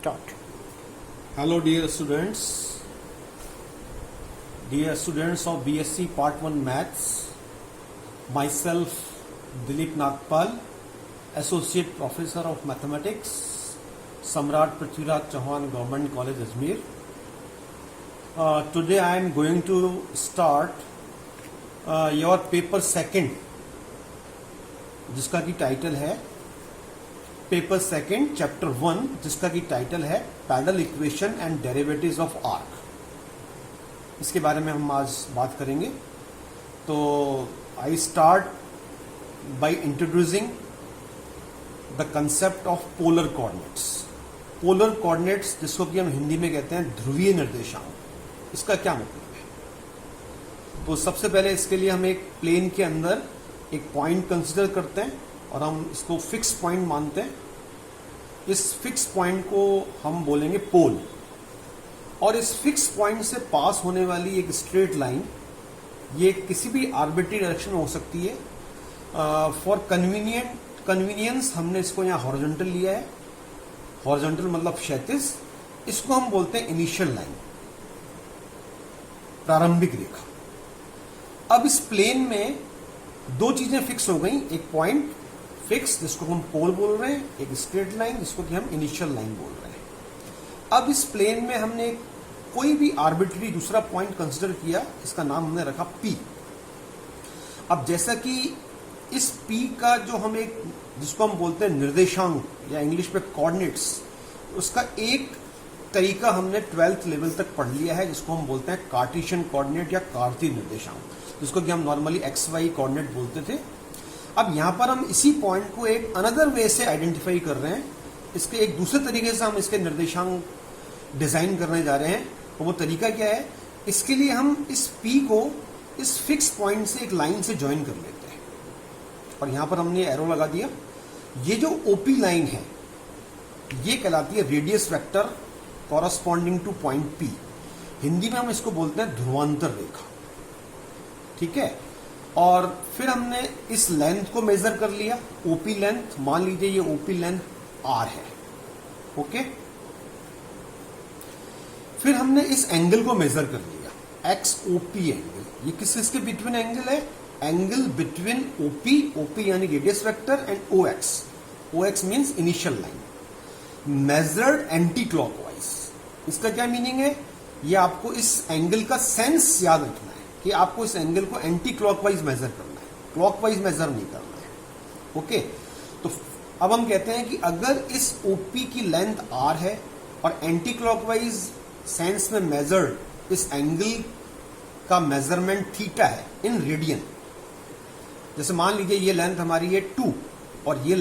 Start. Hello dear students of BSc Part 1 Maths. Myself Dilip Nagpal, Associate Professor of Mathematics, Samrat Prithviraj Chauhan Government College Ajmer. Today I am going to start your paper second, जिसका की title है paper second chapter 1, जिसका की title है parallel equation and derivatives of arc. इसके बारे में हम आज बात करेंगे। तो I start by introducing the concept of polar coordinates. Polar coordinates जिसको कि हम हिंदी में कहते हैं ध्रुवीय निर्देशांक, इसका क्या मतलब है? तो सबसे पहले इसके लिए हम एक प्लेन के अंदर एक पॉइंट कंसिडर करते हैं और हम इसको फिक्स पॉइंट मानते हैं। इस फिक्स पॉइंट को हम बोलेंगे पोल, और इस फिक्स पॉइंट से पास होने वाली एक स्ट्रेट लाइन ये किसी भी आर्बिट्री डायरेक्शन में हो सकती है। फॉर कन्वीनियंस हमने इसको यहाँ हॉरिजॉन्टल लिया है। हॉरिजॉन्टल मतलब क्षैतिज। इसको हम बोलते हैं इनिशियल लाइन, प्रारंभिक रेखा। अब इस प्लेन में दो चीजें फिक्स हो गई, एक पॉइंट फिक्स जिसको हम पोल बोल रहे हैं, एक स्ट्रेट लाइन जिसको कि हम इनिशियल लाइन बोल रहे हैं। अब इस प्लेन में हमने कोई भी आर्बिट्री दूसरा पॉइंट कंसिडर किया, इसका नाम हमने रखा P। अब जैसा कि इस P का जो हम एक जिसको हम बोलते हैं निर्देशांक या इंग्लिश में कोऑर्डिनेट्स, उसका एक तरीका हमने 12th लेवल तक पढ़ लिया है, जिसको हम बोलते हैं कार्टेशियन कोऑर्डिनेट या कार्तीय निर्देशांक, जिसको कि हम नॉर्मली XY कोऑर्डिनेट बोलते थे। अब यहां पर हम इसी पॉइंट को एक अनदर वे से आइडेंटिफाई कर रहे हैं। इसके एक दूसरे तरीके से हम इसके निर्देशांक डिजाइन करने जा रहे हैं। तो वो तरीका क्या है? इसके लिए हम इस P को इस फिक्स पॉइंट से एक लाइन से ज्वाइन कर लेते हैं, और यहां पर हमने एरो लगा दिया। ये जो OP लाइन है ये कहलाती है radius vector corresponding two point P। Hindi में हम इसको बोलते हैं ध्रुवांतर रेखा, ठीक है। और फिर हमने इस लेंथ को मेजर कर लिया, OP लेंथ। मान लीजिए ये OP लेंथ R है, ओके। फिर हमने इस एंगल को मेजर कर लिया, XOP एंगल। ये किसके बिटवीन एंगल है? एंगल बिटवीन OP यानी radius vector, and OX means initial line, measured anti clockwise. इसका क्या मीनिंग है? ये आपको इस एंगल का सेंस याद रखना है कि आपको इस एंगल को एंटी क्लॉकवाइज मेजर करना है, क्लॉकवाइज मेजर नहीं करना है, ओके। तो अब हम कहते हैं कि अगर इस OP की लेंथ R है और एंटी क्लॉकवाइज सेंस में मेजर्ड इस एंगल का मेजरमेंट थीटा है इन रेडियन। जैसे मान लीजिए ये लेंथ हमारी है 2 और ये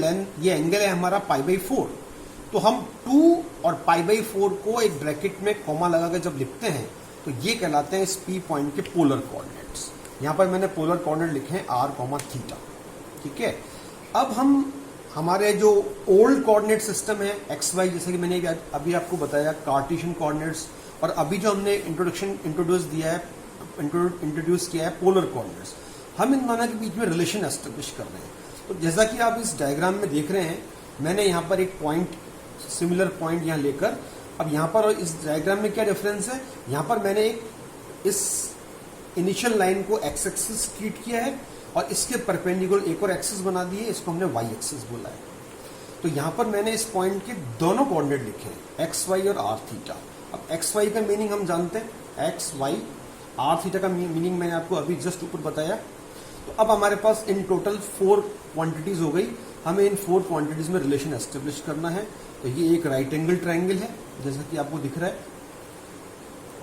एंगल है हमारा π/4। तो हम 2 और π/4 को एक ब्रैकेट में कॉमा लगा कर जब लिखते हैं तो ये कहलाते हैं इस P पॉइंट के पोलर कोऑर्डिनेट्स। यहां पर मैंने पोलर कोऑर्डिनेट लिखे हैं R, थीटा, ठीक है। अब हम हमारे जो ओल्ड कोऑर्डिनेट सिस्टम है XY, जैसे कि मैंने अभी आपको बताया कार्टेशियन कोऑर्डिनेट्स, और अभी जो हमने इंट्रोड्यूस किया है पोलर कोऑर्डिनेट्स, हम इन दोनों के बीच में रिलेशन एस्टेब्लिश कर रहे हैं। तो जैसा कि आप इस डायग्राम में देख रहे हैं, मैंने यहाँ पर एक पॉइंट, सिमिलर पॉइंट यहाँ लेकर, अब यहाँ पर इस डायग्राम में क्या डिफरेंस है? यहाँ पर मैंने इस इनिशियल लाइन को एक्स एक्सिस ट्रीट किया है और इसके परपेंडिकुलर एक और एक्सिस बना दिए, इसको हमने वाई एक्सिस बोला है। तो यहाँ पर मैंने इस पॉइंट के दोनों कोऑर्डिनेट लिखे हैं, XY और R थीटा। अब XY का मीनिंग हम जानते हैं, XY, R थीटा का मीनिंग मैंने आपको अभी जस्ट ऊपर बताया। तो अब हमारे पास इन टोटल 4 क्वांटिटीज हो गई। हमें इन 4 क्वांटिटीज में रिलेशन एस्टेब्लिश करना है। तो ये एक राइट एंगल ट्राइंगल है, जैसा कि आपको दिख रहा है,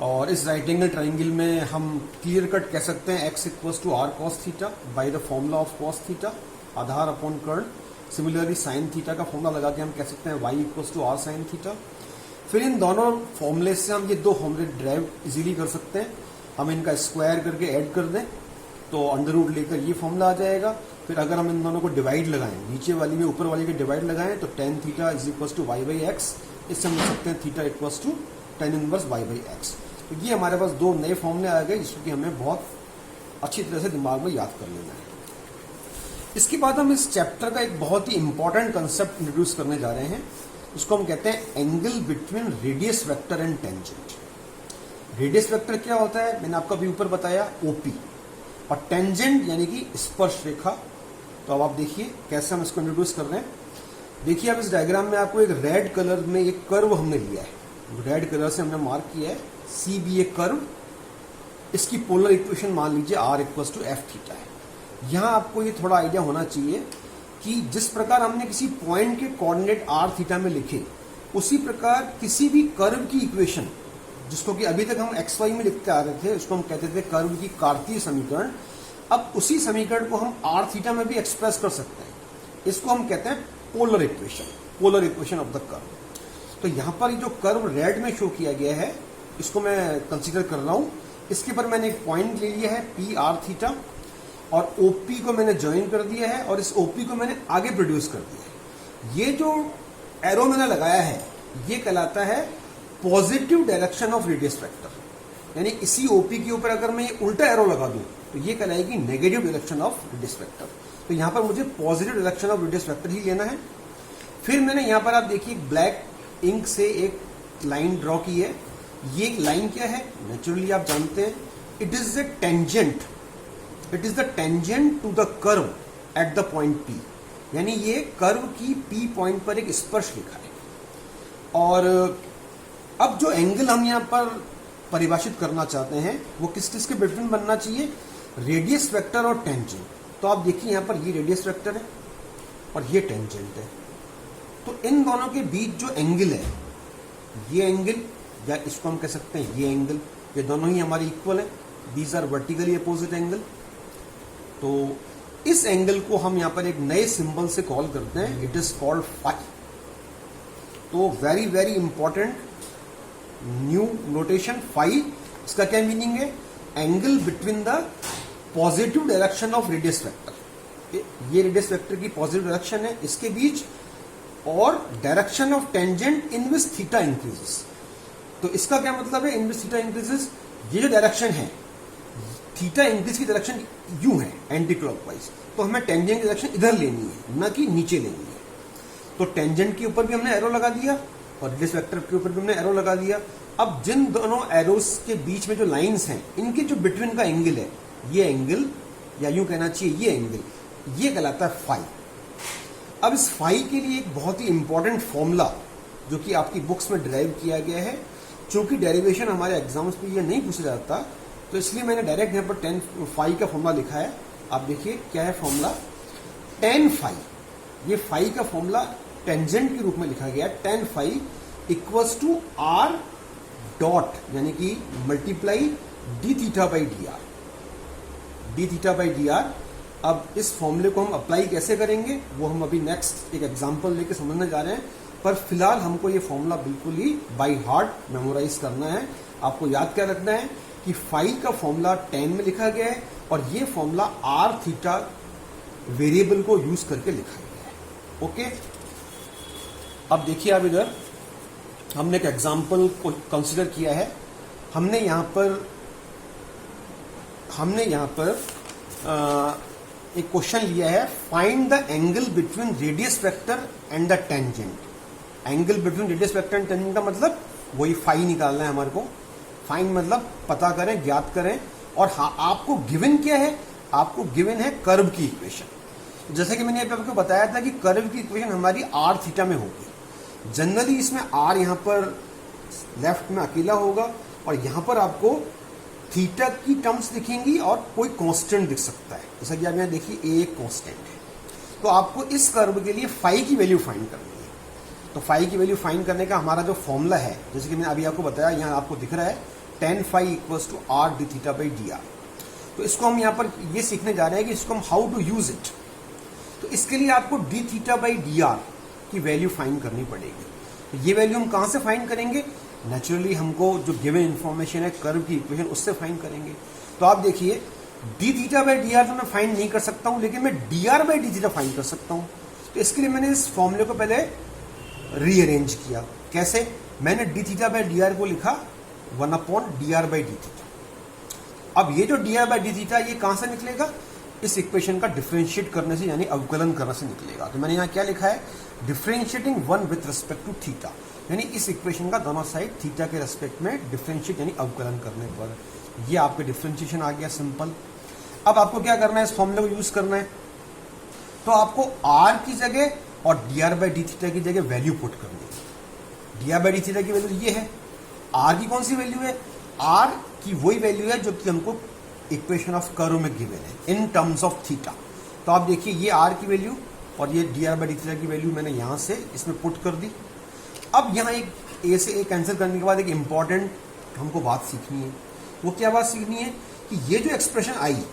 और इस राइट एंगल ट्राइंगल में हम क्लियर कट कह सकते हैं x = R cos theta by the formula of cos theta, Aadhaar upon curl. Similarly sine theta का फॉर्मूला लगा के हम कह सकते हैं y = R sin थीटा। फिर इन दोनों फॉर्मूले से हम ये दो फॉर्मूले ड्राइव इजीली कर सकते हैं। हम इनका स्क्वायर करके ऐड कर दें तो अंडर रूट लेकर ये फॉर्मूला आ जाएगा। फिर अगर हम इन दोनों को डिवाइड लगाएं, नीचे वाली में ऊपर वाली के डिवाइड लगाएं, तो tan थीटा = y/x। इससे हम लिख सकते हैं थीटा = tan इनवर्स y/x। तो ये हमारे पास दो नए फॉर्मूले आ गए, जिसको कि हमें बहुत अच्छी तरह से दिमाग में याद कर लेना है। इसके बाद हम इस चैप्टर का एक बहुत ही इंपॉर्टेंट कंसेप्ट इंट्रोड्यूस करने जा रहे हैं, उसको हम कहते हैं angle between radius vector and tangent. Radius vector क्या होता है, मैंने आपको अभी ऊपर बताया, ओपी, और टेंजेंट यानी कि स्पर्श रेखा। तो अब आप देखिए कैसे हम इसको इंट्रोड्यूस कर रहे हैं। देखिए अब इस डायग्राम में आपको एक रेड कलर में एक कर्व हमने लिया है, रेड कलर से हमने मार्क किया है सी बी ए कर्व। इसकी पोलर इक्वेशन मान लीजिए r equals to F theta है। यहां आपको ये थोड़ा आइडिया होना चाहिए कि जिस प्रकार हमने किसी पॉइंट के कोऑर्डिनेट r थीटा में लिखे, उसी प्रकार किसी भी कर्व की इक्वेशन, जिसको कि अभी तक हम एक्स वाई में लिखते आ रहे थे, उसको हम कहते थे कर्व की कार्तीय समीकरण। अब उसी समीकरण को हम r थीटा में भी एक्सप्रेस कर सकते हैं। इसको हम कहते हैं polar equation of the curve. तो यहां पर जो कर्व रेड में शो किया गया है, इसको मैं कंसीडर कर रहा हूं। इसके पर मैंने एक पॉइंट ले लिया है पी आर थीटा, और ओपी को मैंने ज्वाइन कर दिया है, और इस ओपी को मैंने आगे प्रोड्यूस कर दिया है। ये जो एरो मैंने लगाया है, ये कहलाता है positive direction of radius vector. यानी इसी ओपी के ऊपर अगर मैं ये उल्टा एरो लगा दूं, तो ये कहलाएगी negative direction of radius vector. तो यहां पर मुझे positive direction of radius vector ही लेना है। फिर मैंने यहां पर आप देखिए ब्लैक इंक से एक लाइन ड्रॉ की है। ये लाइन क्या है, नेचुरली आप जानते हैं, it is the tangent to the curve at the point P. यानी ये कर्व की पी पॉइंट पर एक स्पर्श रेखा है। और अब जो एंगल हम यहां पर परिभाषित करना चाहते हैं, वो किस किस के बिटवीन बनना चाहिए, रेडियस वेक्टर और टेंजेंट। तो आप देखिए यहां पर ये रेडियस वेक्टर है और ये टेंजेंट है। तो इन दोनों के बीच जो एंगल है, ये एंगल, या इसको हम कह सकते हैं ये एंगल, ये दोनों ही हमारे इक्वल है। These are vertically opposite angle. तो इस एंगल को हम यहां पर एक नए सिंबल से कॉल करते हैं, इट इज कॉल्ड फाई। तो very very important new notation, phi. इसका क्या मीनिंग है, angle between the positive direction of radius vector. ये रेडियस वेक्टर की पॉजिटिव डायरेक्शन है, इसके बीच, और direction of tangent in which theta increases. तो इसका क्या मतलब है, इन विच थीटा इंक्रीजेस, ये जो डायरेक्शन है, थीटा इंक्रीज की डायरेक्शन यूं है एंटी क्लॉकवाइज, तो हमें टेंजेंट की डायरेक्शन इधर लेनी है, ना कि नीचे लेनी है। तो टेंजेंट के ऊपर भी हमने एरो लगा दिया, और रेडियस वेक्टर के ऊपर भी हमने एरो लगा दिया। अब जिन दोनों एरोस के बीच में जो लाइंस हैं, इनके जो बिटवीन का एंगल है, ये एंगल, या यूं कहना चाहिए ये एंगल, ये कहलाता है फाई। अब इस फाई के लिए एक बहुत ही इंपॉर्टेंट फॉर्मूला, जो कि आपकी बुक्स में डिराइव किया गया है, चूंकि डेरिवेशन हमारे एग्जाम्स में ये नहीं पूछा जाता, तो इसलिए मैंने डायरेक्ट यहाँ पर टेन फाई का फॉर्मूला लिखा है। आप देखिए क्या है फॉर्मूला, टेन फाई। ये फाई का फॉर्मूला टेंजेंट के रूप में लिखा गया है, tan phi equals to R dot, यानी कि multiply D theta by D R, D theta by D R. अब इस फॉर्मूले को हम अप्लाई कैसे करेंगे, वो हम अभी नेक्स्ट एक एग्जांपल लेके समझने जा रहे हैं। पर फिलहाल हमको ये फॉर्मूला बिल्कुल ही बाय हार्ट मेमोराइज करना है। आपको याद क्या रखना है कि फाई का फॉर्मूला 10 में लिखा गया है, और ये फॉर्मूला आर थीटा वेरिएबल को यूज करके लिखा गया है। ओके, अब देखिए, आप इधर हमने एक एग्जांपल को कंसिडर किया है। हमने यहां पर एक क्वेश्चन लिया है, find the angle between radius vector and the tangent. Angle between radius vector and tangent का मतलब वही फाई निकालना है हमारे को। फाइंड मतलब पता करें, ज्ञात करें। और हाँ, आपको गिवन क्या है, आपको गिवन है कर्व की इक्वेशन। जैसे कि मैंने आपको बताया था कि कर्व की इक्वेशन हमारी आर थीटा में होगी। जनरली इसमें आर यहां पर लेफ्ट में अकेला होगा, और यहां पर आपको थीटा की टर्म्स दिखेंगी और कोई कांस्टेंट दिख सकता है। जैसा कि आप यहाँ देखिए, ए एक कांस्टेंट है। तो आपको इस कर्व के लिए फाई की वैल्यू फाइंड करनी है। तो फाई की वैल्यू फाइंड करने का हमारा जो फॉर्मूला है, जैसे कि मैंने अभी आपको बताया, यहाँ आपको दिख रहा है tan phi equals to R D theta by D R. तो इसको हम यहाँ पर ये सीखने जा रहे हैं कि इसको हम हाउ टू यूज इट। तो इसके लिए आपको D theta by D R की वैल्यू फाइंड करनी पड़ेगी। तो ये वैल्यू हम कहाँ से फाइंड करेंगे, नेचुरली हमको जो गिवन इन्फॉर्मेशन है कर्व की इक्वेशन, उससे फाइंड करेंगे। तो आप देखिए, D theta by D R तो मैं फाइंड नहीं कर सकता हूं, लेकिन मैं D R by d theta find कर सकता हूं। तो इसके लिए मैंने इस फॉर्मूले को पहले रीअरेंज किया। कैसे, मैंने D theta by D R को लिखा 1/dr/d थीटा। अब ये जो dr/d थीटा, ये कहां से निकलेगा, इस इक्वेशन का डिफरेंशिएट करने से यानी अवकलन करने से निकलेगा। तो मैंने यहाँ क्या लिखा है, differentiating one with respect to theta, यानी इस इक्वेशन का दोनों साइड थीटा के रेस्पेक्ट में डिफरेंशिएट यानी अवकलन करने पर ये आपके डिफरेंशिएशन आ गया सिंपल। अब आपको क्या करना है, इस फॉर्मूले को यूज करना है। तो आपको r की जगह और dr बाई डी थीटा की जगह वैल्यू पुट करनी है। dr बाई डी थीटा की वैल्यू ये है, r की कौन सी वैल्यू है, r की वही वैल्यू है जो कि हमको इक्वेशन ऑफ कर्व में गिवन है इन टर्म्स ऑफ थीटा। तो आप देखिए ये r की वैल्यू और ये dr बाई डी थीटा की वैल्यू मैंने यहां से इसमें पुट कर दी। अब यहाँ एक a से a कैंसिल करने के बाद एक इंपॉर्टेंट हमको बात सीखनी है। वो क्या बात सीखनी है कि ये जो एक्सप्रेशन आई,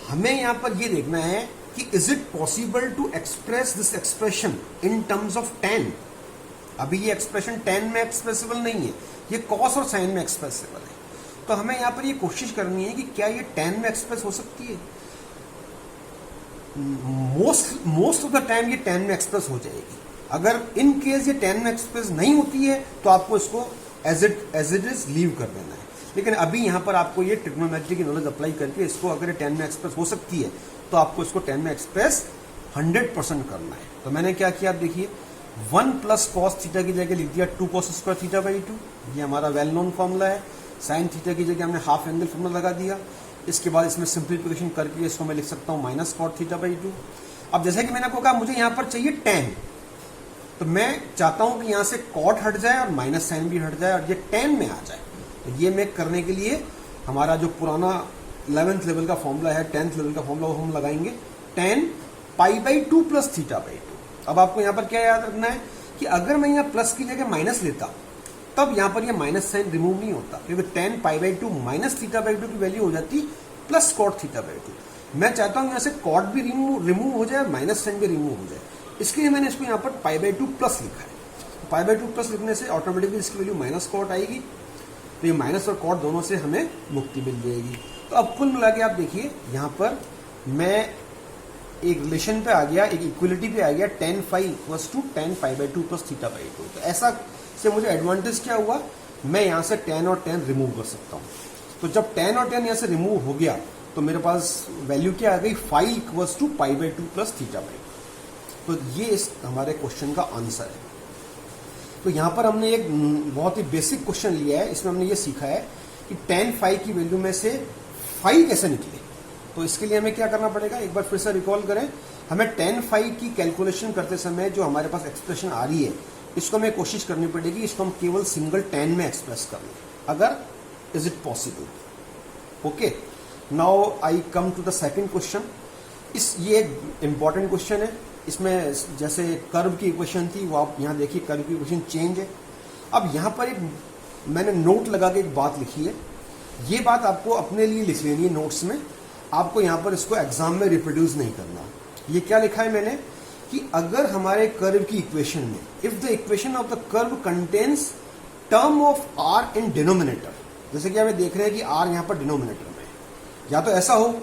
हमें यहां पर ये देखना है कि is it possible to express this expression in terms of tan। अभी ये एक्सप्रेशन tan में एक्सप्रेसिबल नहीं है, ये cos और sin में एक्सप्रेसिबल है। तो हमें यहां पर ये कोशिश करनी है कि क्या ये tan में एक्सप्रेस हो सकती है। मोस्ट ऑफ द टाइम ये tan में एक्सप्रेस हो जाएगी। अगर इन केस ये tan में एक्सप्रेस नहीं होती है तो आपको इसको एज इट इज लीव कर देना है। लेकिन अभी यहां पर आपको ये ट्रिग्नोमेट्री की नॉलेज अप्लाई करके इसको अगर ये tan में एक्सप्रेस हो सकती है तो आपको इसको tan में एक्सप्रेस 100% करना है। तो मैंने क्या किया, आप देखिए 1 प्लस कॉस थीटा की जगह लिख दिया 2 cos स्क्वायर थीटा बाई 2, ये हमारा वेल नोन फॉर्मूला है। साइन थीटा की जगह हमने हाफ एंगल फॉर्मूला लगा दिया। इसके बाद इसमें सिंप्लीफिकेशन करके इसको मैं लिख सकता हूँ माइनस कॉट थीटा बाई 2। अब जैसे कि मैंने आपको कहा मुझे यहाँ पर चाहिए tan, तो मैं चाहता हूं कि यहां से कॉट हट जाए और माइनस साइन भी हट जाए और ये tan में आ जाए। तो ये मैं करने के लिए हमारा जो पुराना 11th लेवल का फॉर्मूला है, 10th लेवल का फॉर्मूला, वो हम लगाएंगे tan pi by 2 plus theta by 2। अब आपको यहां पर क्या याद रखना है कि अगर मैं यहाँ प्लस की जगह माइनस लेता तब यहां पर ये माइनस साइन रिमूव नहीं होता, क्योंकि tan pi by 2 minus theta by 2 की वैल्यू हो जाती प्लस कॉट थीटा बाई 2। मैं चाहता हूं यहां से कॉट भी रिमूव हो जाए, माइनस साइन भी रिमूव हो जाए, इसके लिए मैंने इसको यहाँ पर पाई बाई 2 प्लस लिखा है। पाई बाई 2 प्लस लिखने से ऑटोमेटिकली इसकी वैल्यू माइनस कॉट आएगी, तो ये माइनस और कॉट दोनों से हमें मुक्ति मिल जाएगी। तो अब कुल मिला के आप देखिए यहाँ पर मैं एक रिलेशन पे आ गया, एक इक्वलिटी पे आ गया, tan phi equals to tan pi by 2 plus theta by 2। तो ऐसा से मुझे एडवांटेज क्या हुआ, मैं यहाँ से tan और tan रिमूव कर सकता हूँ। तो जब tan और tan यहाँ से रिमूव हो गया तो मेरे पास वैल्यू क्या आ गई, phi equals to pi by 2 plus theta by 2। तो ये इस हमारे क्वेश्चन का आंसर है। तो यहाँ पर हमने एक बहुत ही बेसिक क्वेश्चन लिया है, इसमें हमने ये सीखा है कि tan फाई की वैल्यू में से फाई कैसे निकले। तो इसके लिए हमें क्या करना पड़ेगा, एक बार फिर से रिकॉल करें। हमें tan फाई की कैलकुलेशन करते समय जो हमारे पास एक्सप्रेशन आ रही है, इसको हमें कोशिश करनी पड़ेगी इसको हम केवल सिंगल tan में एक्सप्रेस कर लें, अगर is it possible. Okay, now I come to the second question. ये एक इंपॉर्टेंट क्वेश्चन है। इसमें जैसे कर्व की इक्वेशन थी, वो आप यहाँ देखिए कर्व की इक्वेशन चेंज है। अब यहाँ पर एक मैंने नोट लगा के एक बात लिखी है, ये बात आपको अपने लिए लिख लेनी है नोट्स में, आपको यहाँ पर इसको एग्जाम में रिप्रोड्यूस नहीं करना। ये क्या लिखा है मैंने कि अगर हमारे कर्व की इक्वेशन में if the equation of the curve contains term of r in denominator, जैसे कि हमें देख रहे हैं कि r यहाँ पर डिनोमिनेटर में है, या तो ऐसा हो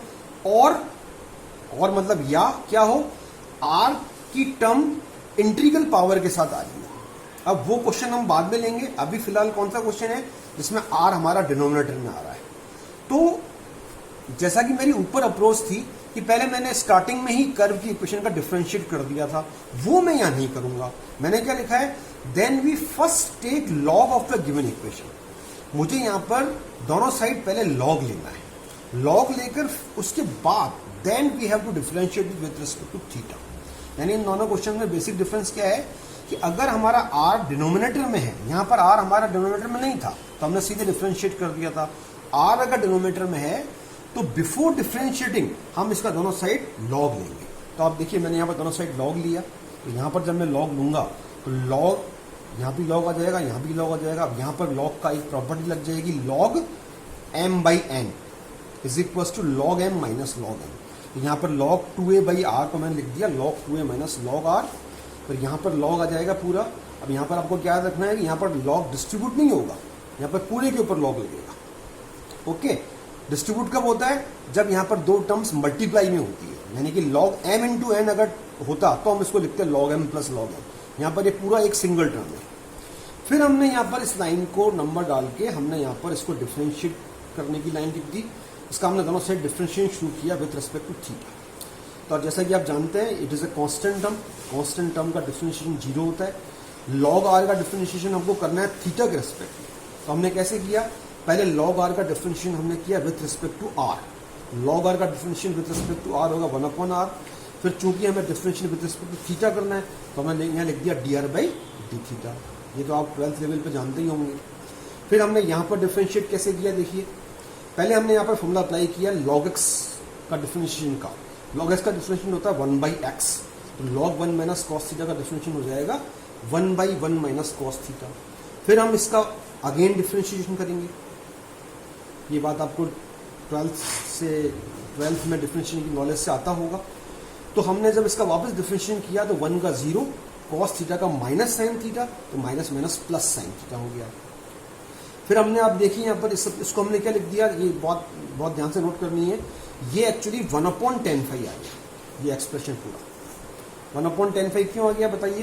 और मतलब या क्या हो, r की टर्म इंटीग्रल पावर के साथ आ रही है। अब वो क्वेश्चन हम बाद में लेंगे, अभी फिलहाल कौन सा क्वेश्चन है जिसमें r हमारा डिनोमिनेटर में आ रहा है। तो जैसा कि मेरी ऊपर अप्रोच थी कि पहले मैंने स्टार्टिंग में ही कर्व की इक्वेशन का डिफरेंशिएट कर दिया था, वो मैं यहां नहीं करूंगा। मैंने क्या लिखा है, then we first take log of the given equation. मुझे यहां पर दोनों साइड पहले लॉग लेना है, लॉग लेकर उसके बाद then we have to differentiate with respect to theta. यानी इन दोनों क्वेश्चन में बेसिक डिफरेंस क्या है कि अगर हमारा r डिनोमिनेटर में है, यहां पर r हमारा डिनोमिनेटर में नहीं था तो हमने सीधे डिफरेंशिएट कर दिया था। r अगर डिनोमिनेटर में है तो बिफोर डिफरेंशिएटिंग हम इसका दोनों साइड लॉग लेंगे। तो आप देखिए मैंने यहाँ पर दोनों साइड लॉग लिया, तो यहाँ पर जब मैं लॉग लूंगा तो लॉग यहाँ भी लॉग आ जाएगा, यहाँ भी लॉग आ जाएगा। अब यहाँ पर लॉग का एक प्रॉपर्टी लग जाएगी, log m by n is equal to log m minus log n। तो यहाँ पर log 2a बाई r को मैंने लिख दिया log 2a minus log r, फिर यहाँ पर log आ जाएगा पूरा। अब यहाँ पर आपको क्या याद रखना है कि यहाँ पर log डिस्ट्रीब्यूट नहीं होगा, यहाँ पर पूरे के ऊपर log लगेगा। ओके, डिस्ट्रीब्यूट कब होता है, जब यहाँ पर दो टर्म्स मल्टीप्लाई में होती है, यानी कि log m इंटू n अगर होता तो हम इसको लिखते हैं log m plus log n। यहाँ पर ये पूरा एक सिंगल टर्म है। फिर हमने यहाँ पर इस लाइन को नंबर डाल के हमने यहाँ पर इसको डिफरेंशिएट करने की लाइन लिख दी। इसका हमने दोनों साइड डिफरेंशिएट शुरू किया विथ रिस्पेक्ट टू थीटा। तो जैसा कि आप जानते हैं it is a constant term का डिफरेंशिएशन 0 होता है। लॉग आर का डिफरेंशिएशन हमको करना है थीटा के रिस्पेक्ट में। तो हमने कैसे किया, पहले लॉग आर का डिफरेंशिएशन हमने किया with respect to r. Log r का differentiation with respect to r होगा 1/r। फिर चूंकि हमें differentiation with respect to theta करना है तो हमने यहाँ लिख दिया dr/d थीटा। ये तो आप 12th लेवल पे जानते ही होंगे। फिर हमने यहाँ पर डिफरेंशिएट कैसे किया, देखिए पहले हमने यहाँ पर फॉर्मूला अप्लाई किया log x का डिफरेंशिएशन का। log x का डिफरेंशिएशन होता है 1/x, तो log 1 माइनस कॉस थीटा का डिफरेंशिएशन हो जाएगा 1/1 माइनस कॉस थीटा। फिर हम इसका अगेन डिफरेंशिएशन करेंगे। ये बात आपको 12th में डिफरेंशिएशन की नॉलेज से आता होगा। तो हमने जब इसका वापस डिफरेंशिएशन किया तो 1 का 0, कॉस थीटा का माइनस साइन थीटा, तो minus minus plus sine theta हो गया। फिर हमने आप देखिए यहाँ पर इसको हमने क्या लिख दिया, ये बहुत ध्यान से नोट करनी है, ये एक्चुअली 1/10 आ गया। ये एक्सप्रेशन पूरा 1/10 क्यों आ गया बताइए,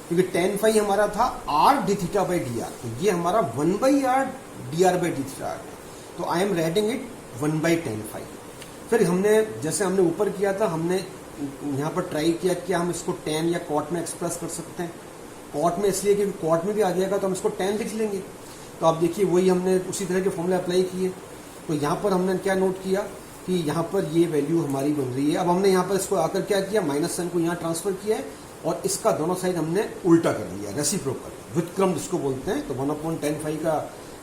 क्योंकि 10 हमारा था r d theta by D R, तो ये हमारा 1/r dr by d theta आ गया। तो आई एम राइटिंग इट 1/10। फिर हमने जैसे हमने ऊपर किया था, हमने यहाँ पर ट्राई किया कि हम इसको tan या cot में एक्सप्रेस कर सकते हैं। cot में इसलिए क्योंकि cot में भी आ जाएगा तो हम इसको tan लिख लेंगे। तो आप देखिए वही हमने उसी तरह के फॉर्मूले अप्लाई किए। तो यहाँ पर हमने क्या नोट किया कि यहाँ पर ये वैल्यू हमारी बन रही है। अब हमने यहाँ पर इसको आकर क्या किया, माइनस साइन को यहाँ ट्रांसफर किया है और इसका दोनों साइड हमने उल्टा कर लिया, रेसिप्रोकल व्युत्क्रम जिसको बोलते हैं। तो 1/10 का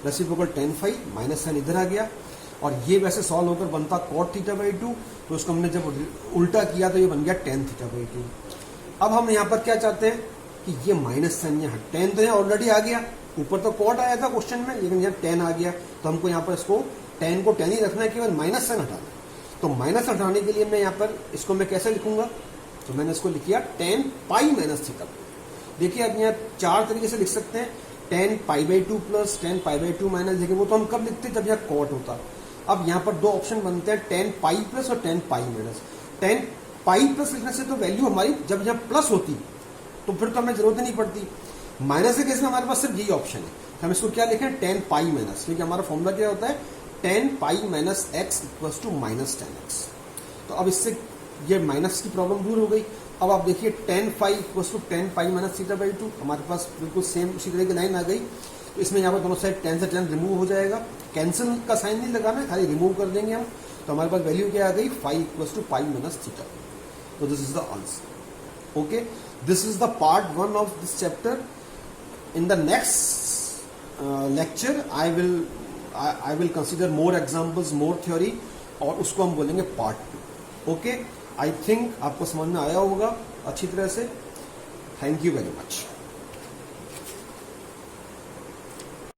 रेसिप्रोकल 10, माइनस साइन इधर आ गया और ये वैसे सॉल्व होकर बनता cot θ/2, तो उसको हमने जब उल्टा किया तो ये बन गया tan θ/2। अब हम यहाँ पर क्या चाहते हैं कि ये माइनस साइन यहाँ, tan तो यहाँ ऑलरेडी आ गया, ऊपर तो cot आया था क्वेश्चन में, लेकिन यहाँ tan आ गया। तो हमको यहाँ पर इसको tan को tan ही रखना है, केवल माइनस साइन हटाना है। तो माइनस हटाने के लिए मैं यहाँ पर इसको मैं कैसे लिखूंगा, तो मैंने इसको लिख किया tan पाई माइनस थीटा। देखिए आप यहाँ 4 तरीके से लिख सकते हैं, tan π/2 प्लस tan π/2 माइनस, देखिए वो तो हम कब लिखते जब यहाँ cot होता। अब यहाँ पर दो ऑप्शन बनते हैं, tan पाई प्लस और tan pi minus. tan pi plus लिखने से तो वैल्यू हमारी जब यहाँ प्लस होती तो फिर तो हमें जरूरत ही नहीं पड़ती। माइनस के केस में हमारे पास सिर्फ यही ऑप्शन है, हम इसको क्या लिखें, tan पाई माइनस, क्योंकि हमारा फॉर्मूला क्या होता है tan pi minus x equals to minus tan x। तो अब इससे ये माइनस की प्रॉब्लम दूर हो गई। अब आप देखिए tan phi equals to tan pi minus θ/2, हमारे पास बिल्कुल सेम उसी तरह की लाइन आ गई। तो इसमें यहाँ पर दोनों साइड tan से tan रिमूव हो जाएगा, कैंसिल का साइन नहीं लगाना है, खाली रिमूव कर देंगे हम। तो हमारे पास वैल्यू क्या आ गई, phi equals to pi minus theta. तो this is the answer. Okay, this is the part 1 of this chapter. In the next lecture I will consider more examples, more theory, और उसको हम बोलेंगे पार्ट 2। ओके, आई थिंक आपको समझ में आया होगा अच्छी तरह से। Thank you very much.